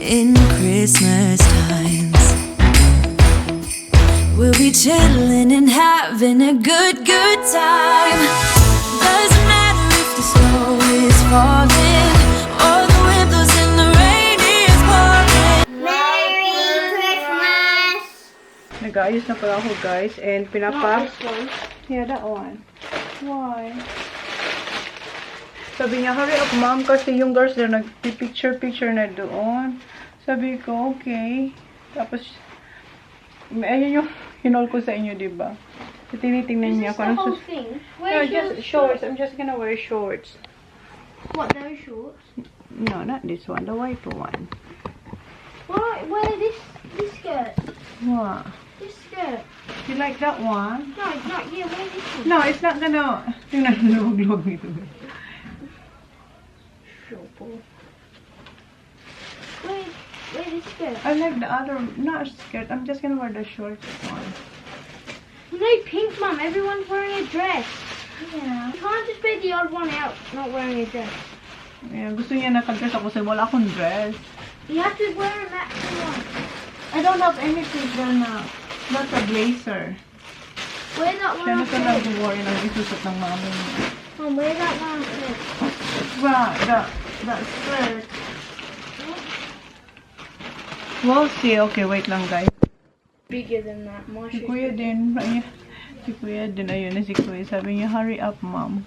in Christmas times. We'll be chilling and having a good time. Doesn't matter if the snow is falling or the wind blows and the rain is pouring. Merry Christmas! Nag-aayos na pala ako, guys, and Yeah, that one. Why? Sabi niya, hurry up, mom, kasi yung girls na nag-picture na doon. Sabi ko, okay. Tapos, ayun yung hinol ko sa inyo, diba? So, tinitingnan niya Is this the whole thing? No, just shorts. I'm just gonna wear shorts. What, those shorts? No, not this one. The white one. Why? Wear this skirt. What? This skirt. You like that one? No, not yeah, wear this one. No, it's not gonna... Tingnan, lumog-lumog nito. Wear this skirt. I like the other, not skirt. I'm just gonna wear the shorts one. You know pink, Mum. Everyone's wearing a dress. Yeah. You can't just be the odd one out not wearing a dress. Yeah, gusto niya naka-dress ako kasi wala akong dress. You have to wear a matching one. I don't have anything na that's a blazer. Wear that one. Siya na I ka said. nag-worry ng isusot ng mami niya. Mum, wear that one. I said. Right, that skirt. We'll see. Okay, wait lang, guys. Bigger than that. My Si shoes. Kuya din. Si Kuya din. Ayun na si Kuya. Sabi niya, hurry up, mom.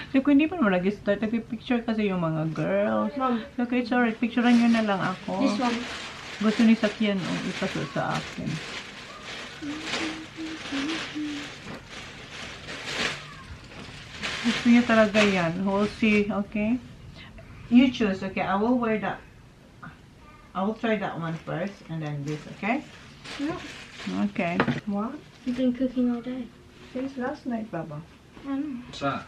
Si Kuya hindi pa naman nag-start. Nag-picture kasi yung mga girls. Mom. Okay, sorry. Picturean nyo na lang ako. This one. Gusto ni Sakyan ipasot sa akin. Gusto niya talaga yan. We'll see, okay? You choose, okay? I will wear that. I will try that one first, and then this, okay? No. Okay. What? You've been cooking all day. Since last night, Baba. I know. What's that?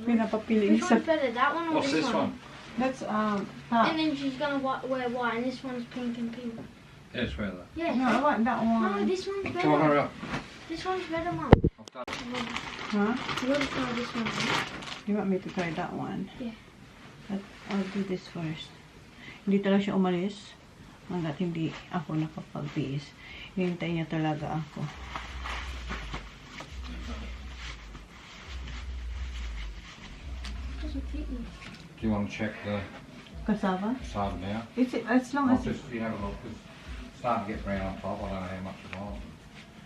Pinapapili Which sa... one's better, that one or What's this one? That's, And top. then she's gonna wear white, and this one's pink and pink. Yeah, it's wear that. Yeah. No, I want that No, one. this one's Come on, hurry better. up. This one's better, Mum. I've done. Huh? You want to try this one? You want me to try that one? Yeah. I'll do this first. Hindi talaga siya umalis hanggat hindi ako nakapag-base. Hinintay niya talaga ako. Doesn't fit you. Do you want to check the Cassava? side now? It's as long I'll as just, you have a look. It's starting to get brown on top. I don't know how much it was.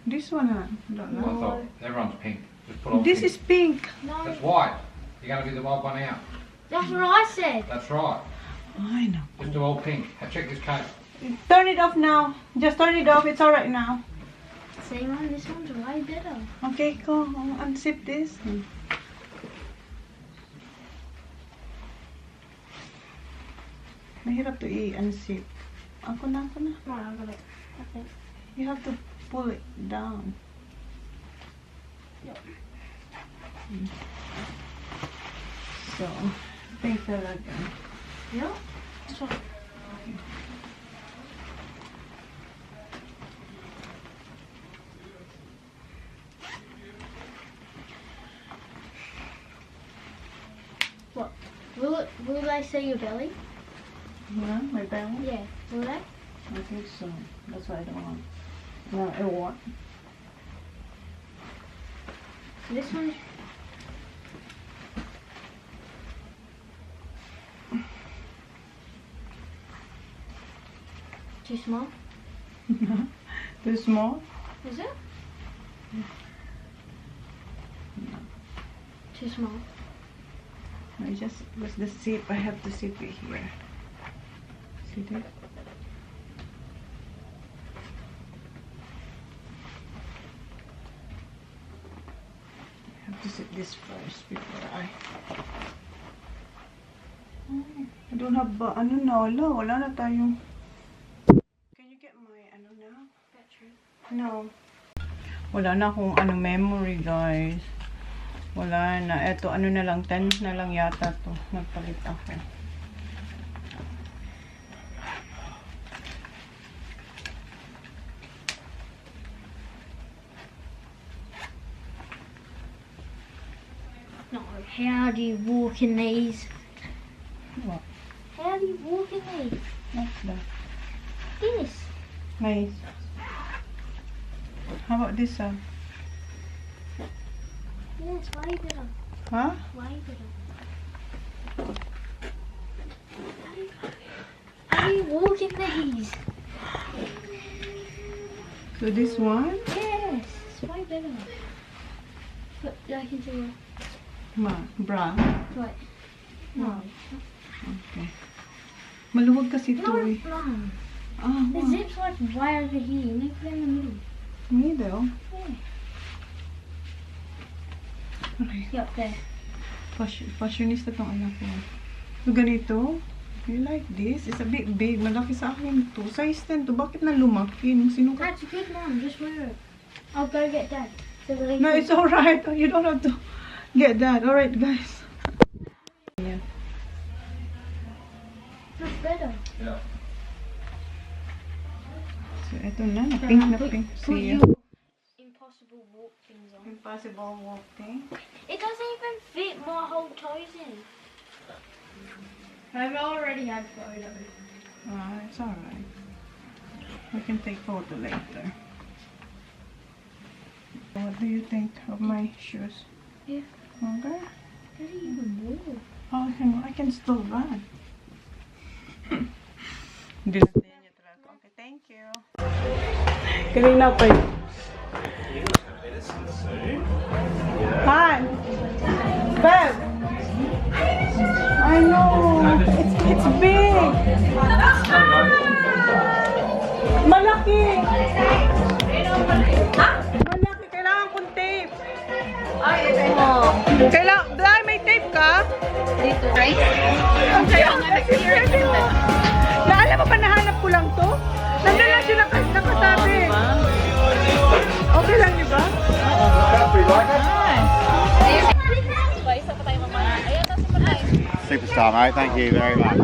this one. I don't I know. thought everyone's pink. Just put on This pink. is pink. No, That's white. You're going to be the white one out. that's what I said. That's right. I know. Just do all pink. Now check this coat. Turn it off now. Just turn it off. It's alright now. See, Mum, this one's way better. Okay, go. Unzip this. Mahirap to i-unzip. Ako na. Right, I got it. I think. You have to pull it down. Yep. So, pink talaga. Yeah. This one. What? Will they see your belly? Yeah, my belly? Yeah. Will they? I think so. That's why I don't want. No, I want. This one's. Too small? Too small? Is it? Too small. I just with the zip. I have to zip it here. See that? I have to zip this first before I don't have ano na, wala na tayong. Can you get my ano na? Battery. No. Wala na akong ano memory, guys. Wala na. Eto, ano na lang, 10 na lang yata to. Nagpalit ako. No, how do you walk in these? What? How do you walk in these? What's that? This. Nice. How about this one? Yes, wider. Huh? Wider. How do you walk in these? So this one? Yes, it's wider. But like into a... Bra. Right. No. Okay. Maluwag kasi ito No, eh. no. Ah, The wow. zip's like right over here. You need to put it in the middle. Middle? Yeah. Okay. Yup, there. Fashionista tong anak ko. So ganito? You like this? It's a bit big. Malaki sa akin to. Size 10 to. Bakit na lumaki? Nung sino ka? That's a good one. Just wear it. I'll go get Dad. So that No, it's alright. You don't have to get that. Alright, guys. Yeah. That's better. Yeah. So, eto na. Pink na pink. Put See ya. your impossible walk things on. Impossible walking. It doesn't even fit my whole toes in. I've already had photos. It's alright. We can take photo later. What do you think of my shoes? Yeah. Okay. How do you even walk? Oh, I can still run. Hindi na niya talaga. Okay, thank you. Kanina pa yun. Han! Bev! I know! It's big! Malaki! Malaki! Kailangan kong tape! Oh. Kailangan... Dahil may tape ka? Dito, right? Ang sayo nga nag-clear na. Naalam mo pa nahanap ko lang to? Nandun lang siya nakasabi. Okay lang, di ba? Isa pa tayo mamaya. Ayan, nasa pa tayo. Superstar, mate. Thank you very much.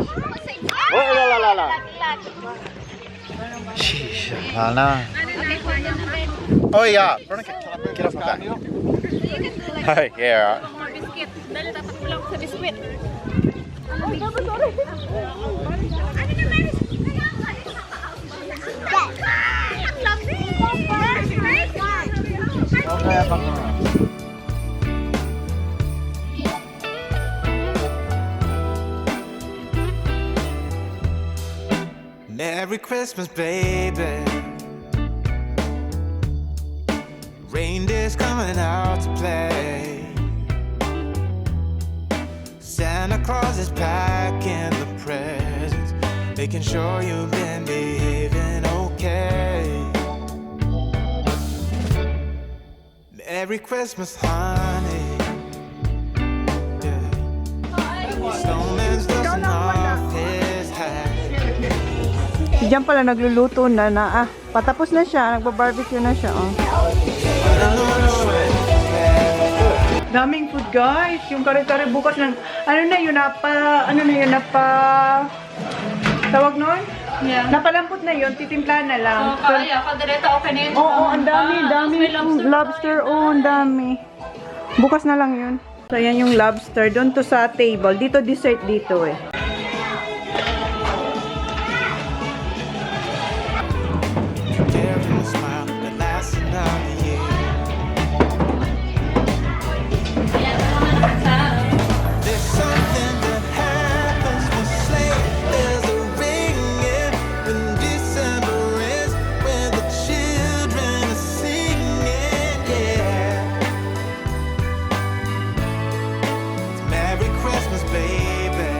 Oh, la la la la. Sheesh. I know. Oh yeah. Get off my back. Oh yeah. All right. Mga biscuit. Dali, dapat kulang sa biscuit. Okay, abang na. Merry Christmas, baby. Reindeer's coming out to play. Santa Claus is packing the presents, making sure you've been behaving okay. Merry Christmas, honey. Yeah. Snowman's dusting off his hat. Diyan pala nagluluto na. Patapos na siya. Nagbabarbecue na siya. Oh. Daming food, guys. Yung kare-kare bukas ng... Ano na yun? Tawag nun? Yeah. Napalampot na yun. Titimpla na lang. Kaya, kaldereta okay na yun. Oo, ang dami. Lobster. Oo, ang dami. Bukas na lang yun. So, yan yung lobster. Doon to sa table. Dito, dessert dito eh. Careful smile that lasts another year. There's something that happens when sleigh bells are ringing, when December ends, when the children are singing, yeah. It's Merry Christmas, baby.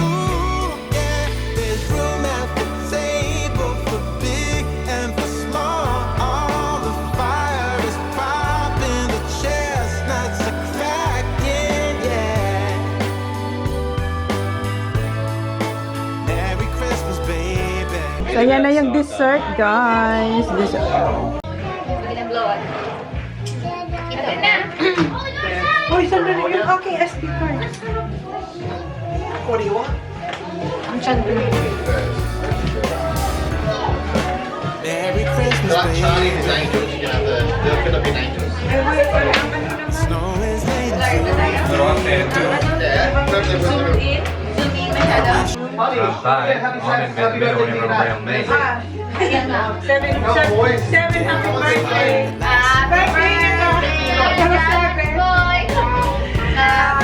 Ooh, yeah, there's room at the table for big and for small. All the fire is popping, the chestnuts are cracking, yeah. Merry Christmas, baby. So, yan na yung dessert, guys. Dessert. Uy, sandali yung aking SD card. Merry Christmas, baby. Snow is laid. Zoom in masyado. I'm in bed middle around me. 7 happy birthday. Happy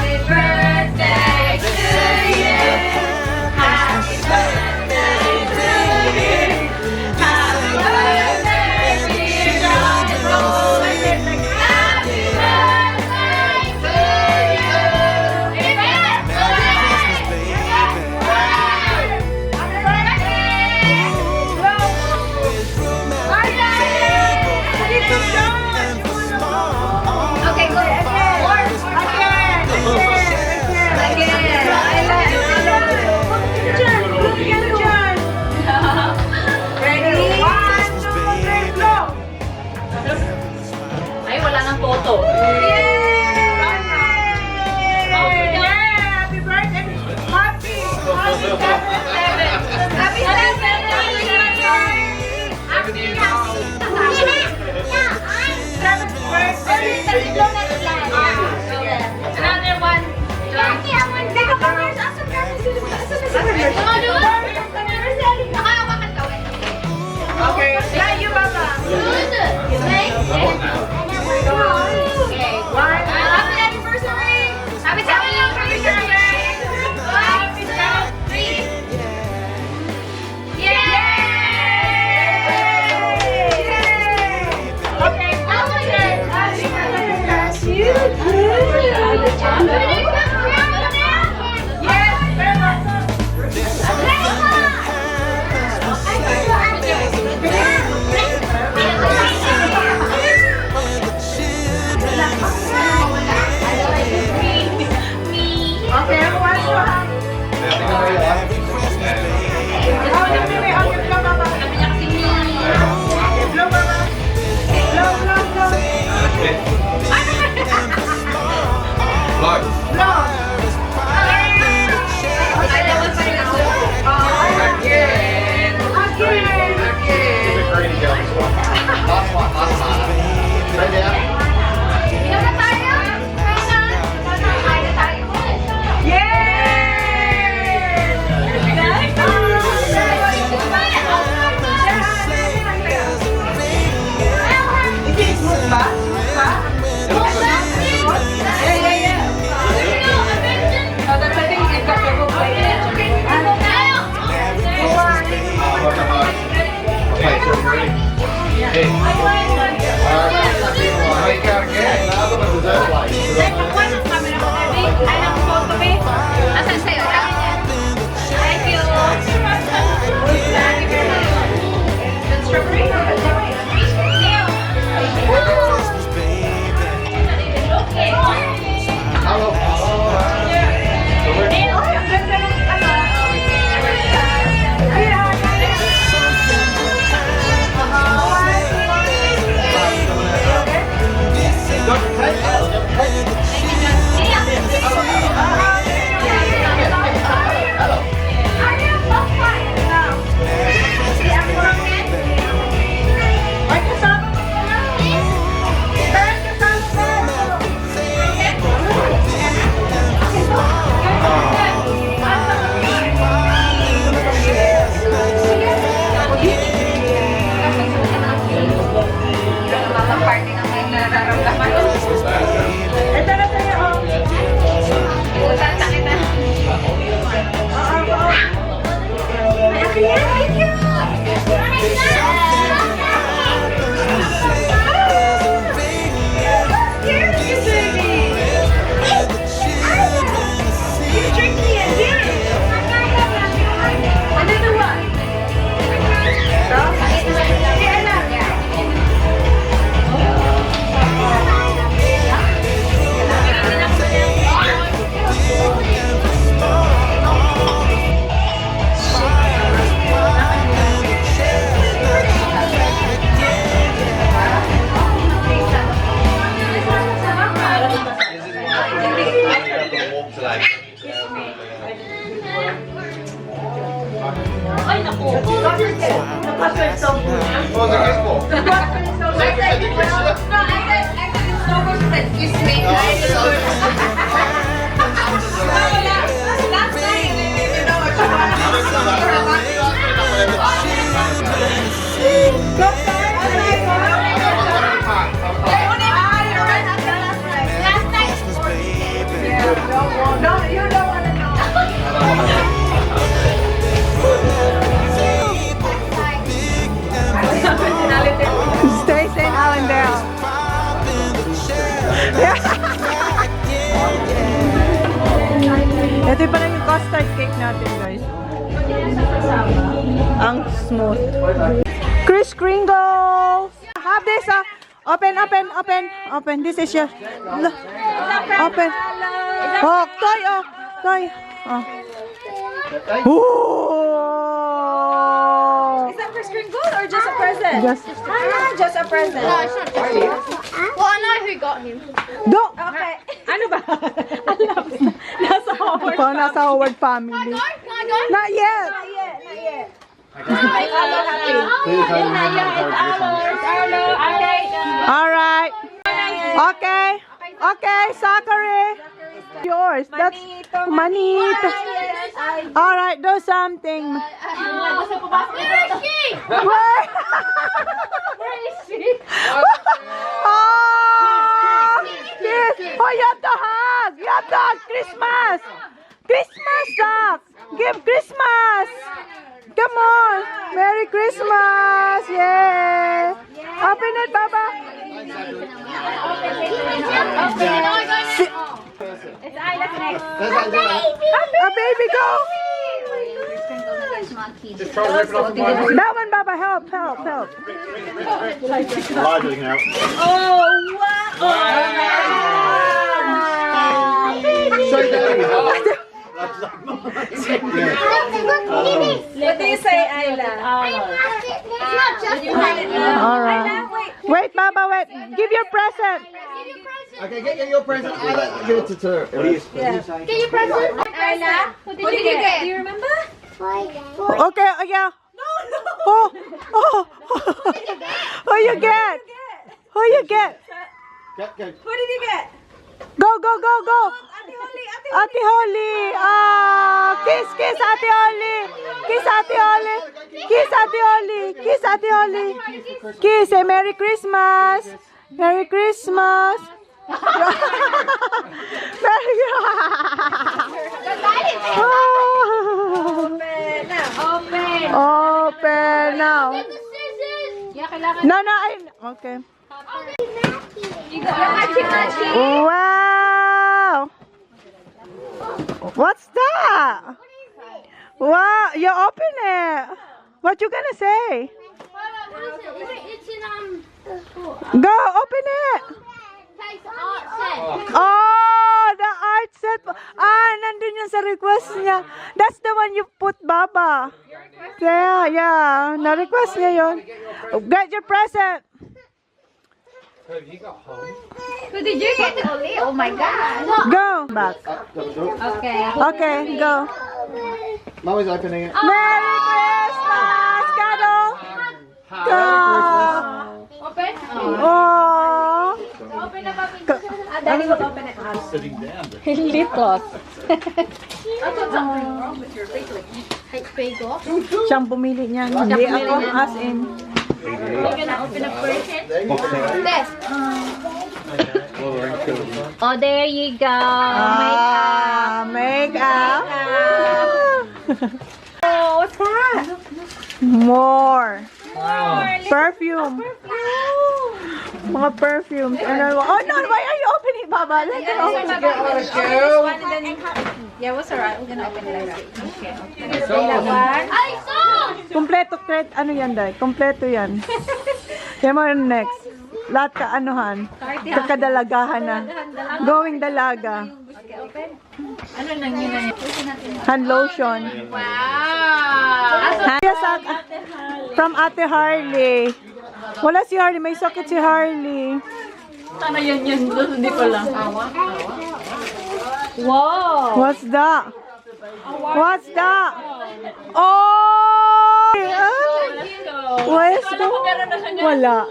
birthday to you. Happy birthday to you. Happy birthday, dear John boy. Happy birthday to you. Okay, go again. Ay, wala nang photo. Another one. Okay, thank you, Papa. Happy anniversary! Happy anniversary! 1, 2, 3. Yay! Okay, okay, everyone, show up. Asan sa'yo? Thank you. Stay in Allendale. Ito pa lang yung custard cake natin, guys. Ang smooth. Chris Kringle! Have this, open. This is your... Open. Oh, toy. Oh. Ooh. Is that for Kringle or just a present? Just a present. No, it's not just you. Well, I know who got him. Don't. Okay. Ano ba? Alam na. Nasa Howard. Nasa Howard family. Can I go? Not yet. Not yet. All right. Okay, Zachary. Yours. That's Manito. All right, do something. Where is she? Where? Where is she? Oh, yes. Oh, you have to hug. You have to hug. Christmas, Zach. Give Christmas. Come on. Merry Christmas. Yay. Open it, Baba. It's Isla's next. A baby, go. That one, Baba. Help. Live now. Oh, wow. What do you say, Ayla? All right. Wait, Baba, wait. Give your present. Okay, get your present. Give it to her. What do you say? Get your present. Ayla, what did you get? Do you remember? Okay, yeah. No. Oh. Who you get? Go. Who did you get? Go. Ate Holly. Kiss, Ate Holly. Kiss, Ate Holly. Kiss, say Merry Christmas. Open now. No, okay. Wow. What's that? Wow, you open it. What you gonna say? It's in Go, open it. art set. Oh, the art set. Nandun yun sa request niya. That's the one you put, Baba. Yeah. Na-request niya yun. Get your present. Have you got home? Who did you get, Holly? Oh my God. Go. Back. Okay, go. Mommy's opening it. Merry Christmas, Kado. Go. Open. Oh. Open na papi. Daddy will open it. Sitting down. Lip gloss. Hey, Pego. Siyang pumili niyan. Hindi ako, as in. You're gonna open a present. This. Oh, there you go. Makeup. Oh, what's that? More. Perfume. Mga perfumes. Oh no, why are you opening, Baba? Let it open. Yeah, what's alright? We're gonna open it like that. Okay. I saw. Kompleto, ano yan, Day? Kompleto yan. Yan mo yung next. Lahat ka, anuhan. Kakadalagahan na. Going dalaga. Okay, open. Ano nang yun? Hand lotion. Wow. Yes, from Ate Harley. Wala si Harley. May sakit si Harley. Ano yun? Hindi ko lang. Wow. What's that? Oh! Where's the... Wala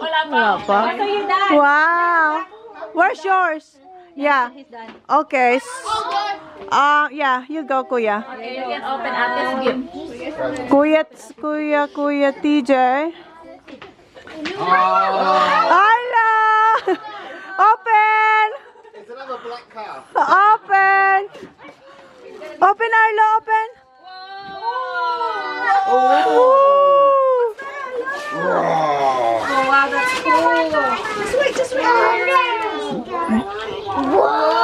pa. Wow. Where's yours? Yeah. Okay. Yeah, you go, Kuya. Okay, you can open Ate's gift. Kuya TJ. Hello! Open! It's another black car. Open! Open, Arlo, open!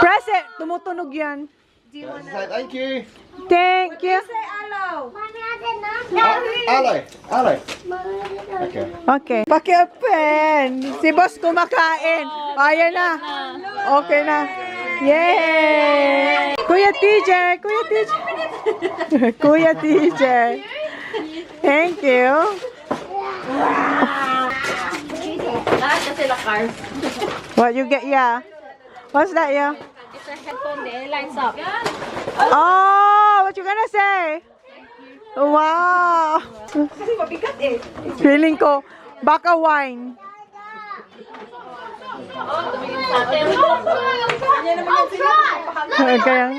Press it! Tumutunog yan. Thank you. Thank you. Hello. Okay. Okay. Paki-open. Si boss kumakain. Ayan na. Okay na. Yay! Kuya TJ. Kuya TJ. Thank you. Lahat na sila cars. What you get, yeah? What's that, yeah? It's a headphone, the lights up. Oh, what you gonna say? Wow. Feeling ko, baka wine. Kaya,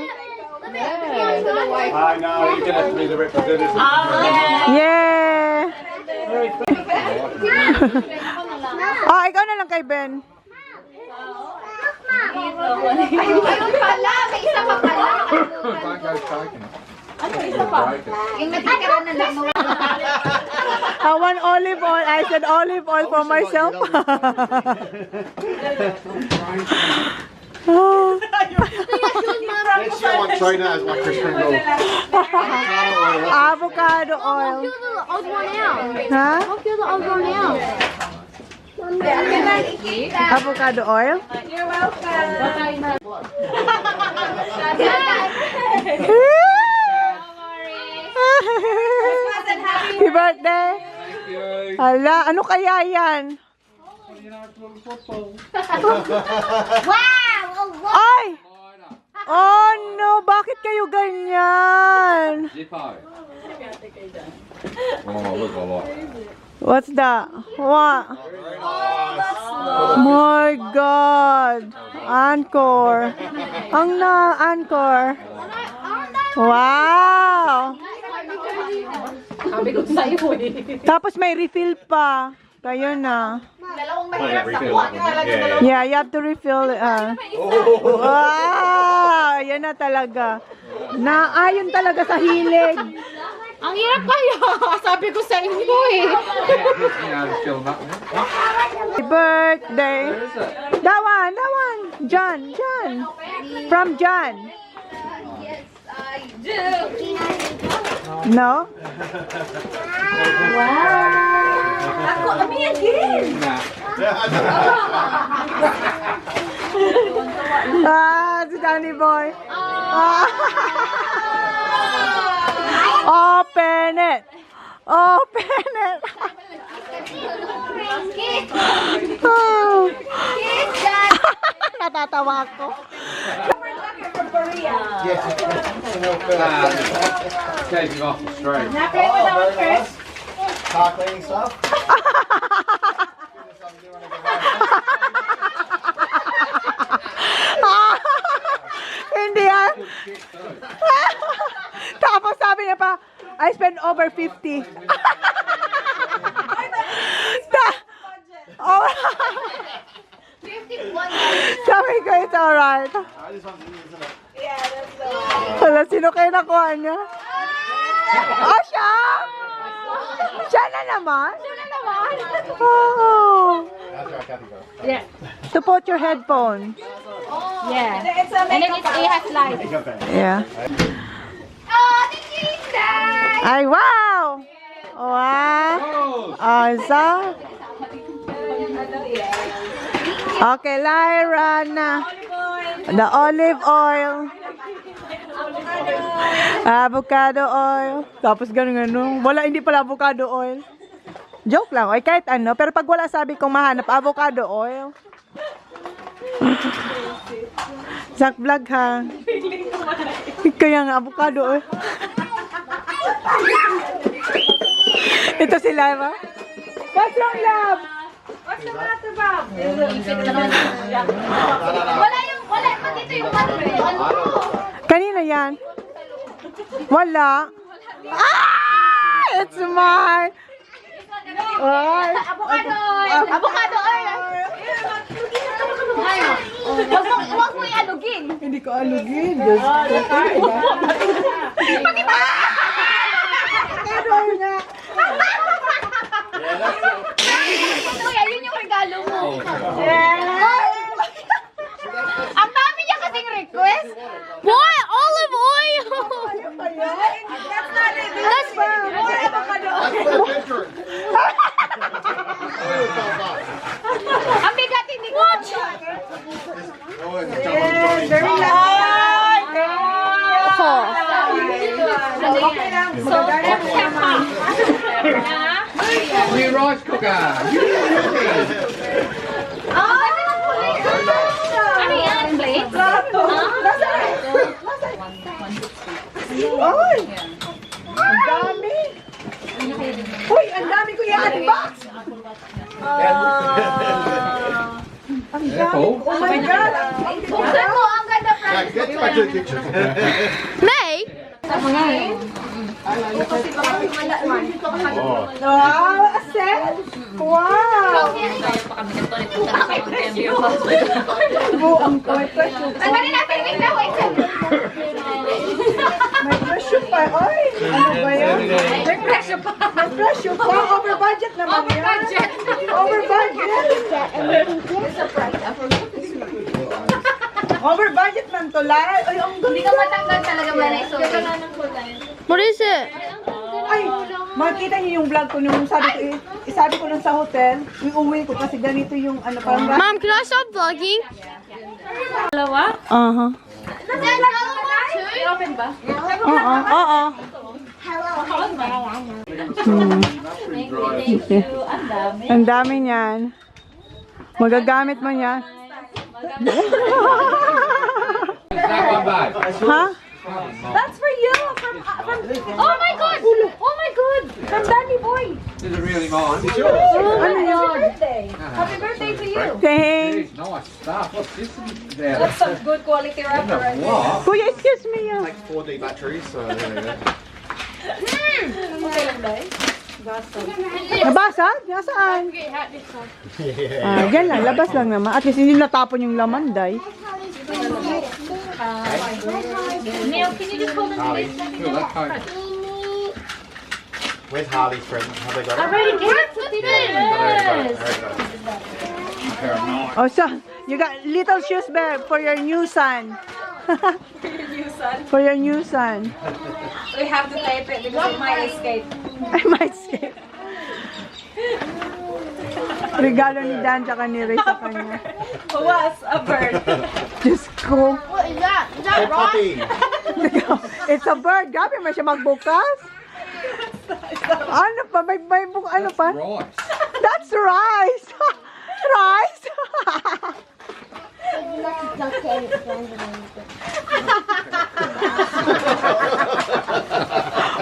I know, you're going to have to be the representative. yeah. Oh, ikaw na lang kay Ben. Ayun pala, may isa pa pala. Don't go choking it. Yung natitira na lang. I want olive oil. I said olive oil for myself. Oh. Let's show on Chona as my Christmas roll. Avocado oil. The old one out. Huh? I'll feel the old one out. Avocado oil? You're welcome. Happy birthday! Hala, ano kaya yan? Ay! Oh no, bakit kayo ganyan? Zippo. Oh, look, I like. What's that? What? My God! Encore! Ang na, Encore! Wow! Tapos may refill pa. Kayo na. Yeah, you have to refill it. Wow! Yan na talaga. Naayon talaga sa hilig. Ang hirap kaya. Sabi ko sa inyo eh. Happy birthday. That one. John. From John. I do. No? Ako, me again. Si Danny Boy. Open it. Oh. Natatawa ako. Yes. Taking off the street. Happy with our Chris. Car cleaning stuff. Hindi yan. Tapos sabi niya pa, I spend over 50. Oh. Sabi ko, it's alright. Wala, sino kayo nakuha niya? Oh, siya! Siya na naman? Oh. Yeah. To put your headphone. Yeah. And then it has lights. Yeah. Oh, Tinigilan! Ay, wow! Wow! Asa? Okay, Lyra na. The olive oil. Avocado oil. Tapos ganun. Wala, hindi pala avocado oil. Joke lang. Ay, kahit ano. Pero pag wala sabi kong mahanap, avocado oil. Zach vlog ha. Kaya nga, avocado oil. Ito si Lyra. What's wrong, love? What's the matter, Bob? Wala, dito yung ano. Kanina yan. Wala. Ah! It's mine. Ay. Avocado oil. Huwag mo ialugin. Hindi ko alugin. Diyos ko. Ano nga? Kuya, yun yung regalo mo. Ang dami niya kasing request. Boy, olive oil! That's not it. That's More avocado. Ang bigat, hindi ko. Very nice. Okay lang. Magagana mo naman. New rice cooker. Ano yan, plate? Plato. Ay! Ang dami! Uy, ang dami ko i-unbox! Ang dami! Oh my God! Buksan mo, ang ganda, Jack, get back to the kitchen. May? Wow! A set! Wow! Buang ko. May presyo. Tanggalin natin, wait na, wait. May presyo pa. Ay! Ano ba yan? May presyo pa. May presyo pa. Over budget naman yan. Budget. Over budget. Over budget man to, Lara. Ay, ang Hindi ka matanggal talaga ba na ito? What is it? Ay, makita niyo yung vlog ko nung sabi ko nung sa hotel, uwi ko kasi ganito yung ano parang Mom, can I stop vlogging? Uh-huh. Open ba? Oo. Ang dami niyan. Magagamit mo niyan. That one bag. Ha? That's for you. Oh my God! Oh my God! From Danny Boy. Is it really mine? Ano yun? Happy birthday to you. Thanks. Jeez, nice stuff. What's this there? That's some good quality wrapper right there. What? Kuya, excuse me. Like 4D batteries, so there we go. Okay lang ba? Nabasag? Nasaan? Ah, yan lang. Labas lang naman. At least hindi natapon yung laman, day. Neil, can you just hold it Harley. Feel that coat. Where's Harley's friend? Have they got it? Already gave it to There you go. Oh, so, you got little shoes there for your new son. For your new son. We have to tape it because it might escape. I might say. Regalo ni Dan tsaka ni Ray sa kanya. Was a bird. Diyos ko. What is that? Is that Hey, puppy! It's a bird. Gabi mo siya magbukas. Ano pa? May ano pa? Rice. That's rice. Rice.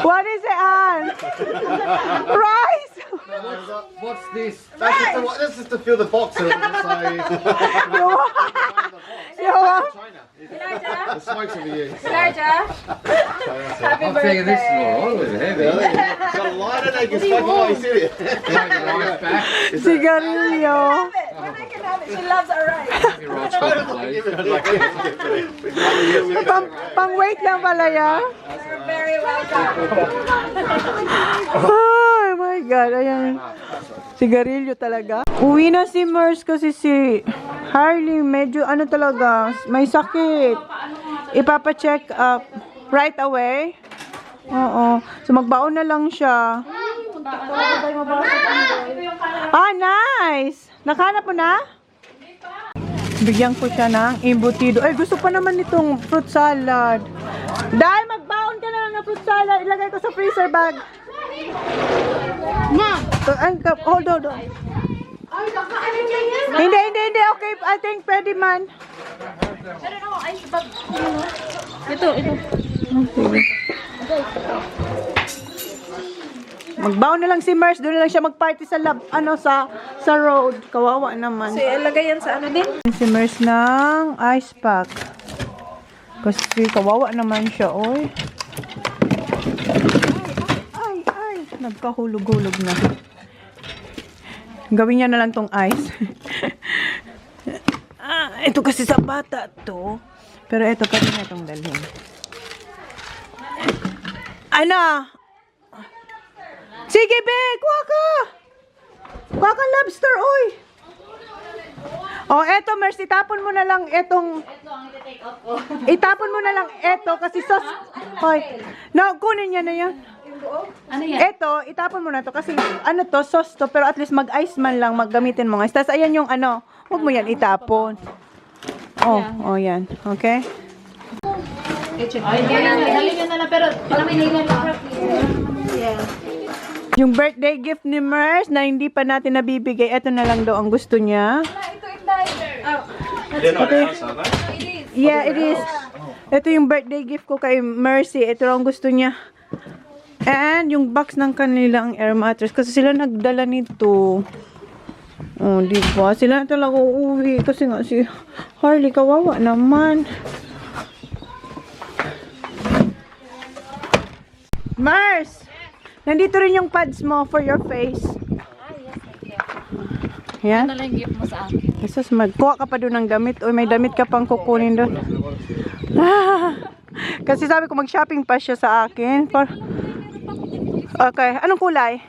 What is it, Anne? Rice. What's this? That's just to fill the box so it doesn't say You want? China. The smokes will be used. Happy I'm thinking this is all right. It's heavy. Got a lighter, they can smoke while you sit here. Take the rice back. Sigarilyo. She loves our rice. Your rice cooker, please. Pang wait lang pala yan. You're very welcome. Oh my God, ayan. Sigarilyo talaga. Uwi na si Mers kasi si Harley medyo ano talaga, may sakit. Ipapa-check up right away. Oo. So magbaon na lang siya. Ah, nice! Nakahanap mo na? Bigyan ko siya ng embutido. Ay, gusto pa naman nitong fruit salad. Dahil magbaon ka na lang ng fruit salad, ilagay ko sa freezer bag. Mom! Hold on. Hindi. Okay, I think pwede man. Ito. Magbaon na lang si Mers, doon na lang siya magparty sa sa road. Kawawa naman. So, ilagay yan sa ano din? Si Mers ng ice pack. Kasi kawawa naman siya, oy. Ay, nagkahulog-hulog na. Gawin niya na lang tong ice. Ito kasi sa bata to. Pero ito pa rin itong dalhin. Ano? Sige, be! Kuha ka! Kuha ka lobster, oy! Oh, eto, Mercy, itapon mo na lang etong... Itapon mo na lang eto kasi sos... Hoy. No, kunin niya na yan. Ano yan? Eto, itapon mo na to kasi ano to, sauce to, pero at least mag-ice man lang, maggamitin mo nga. Tapos ayan yung ano, huwag mo yan itapon. Oh, yan. Okay? Ay, dali nyo na lang, pero alam mo yun lang. Yung birthday gift ni Mers na hindi pa natin nabibigay, eto na lang daw ang gusto niya. Yeah, it is. Ito yung birthday gift ko kay Mercy. Ito lang gusto niya. And yung box ng kanilang air mattress. Kasi sila nagdala nito. Oh, diba? Sila na talaga uuwi. Kasi nga si Harley, kawawa naman. Mars! Nandito rin yung pads mo for your face. Yan. Ano lang gift mo sa akin? Jesus, magkuha ka pa doon ng damit. Uy, may damit ka pang kukunin doon. Kasi sabi ko mag-shopping pa siya sa akin. Okay, anong kulay?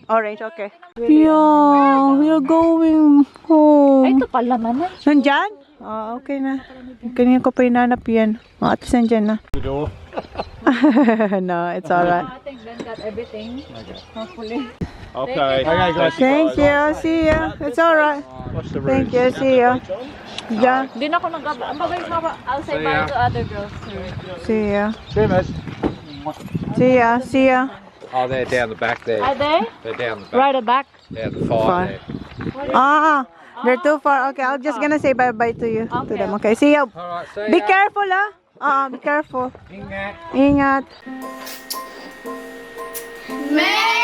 Orange, okay. Yeah, we're going home. Ay, ito pala man. Nandyan? Okay na. Kanina ko pa hinanap yan. At least nandyan na. No, it's alright. I think Ben got everything. Hopefully. Okay. Thank you. See ya. It's alright. Thank you. See ya. Yeah. Di na ako nag-aba. Ang bagay sa I'll say bye to other girls. See ya. See you, miss. See ya. See ya. Oh, they're down the back there. Are they? They're down the back. Right at the back. Yeah, the fire there. Ah, they're too far. Okay, I'm just gonna say bye-bye to you. To them. Okay, see ya. All right, see Be ya. careful, ah. Be careful. Ingat. Ingat. Merry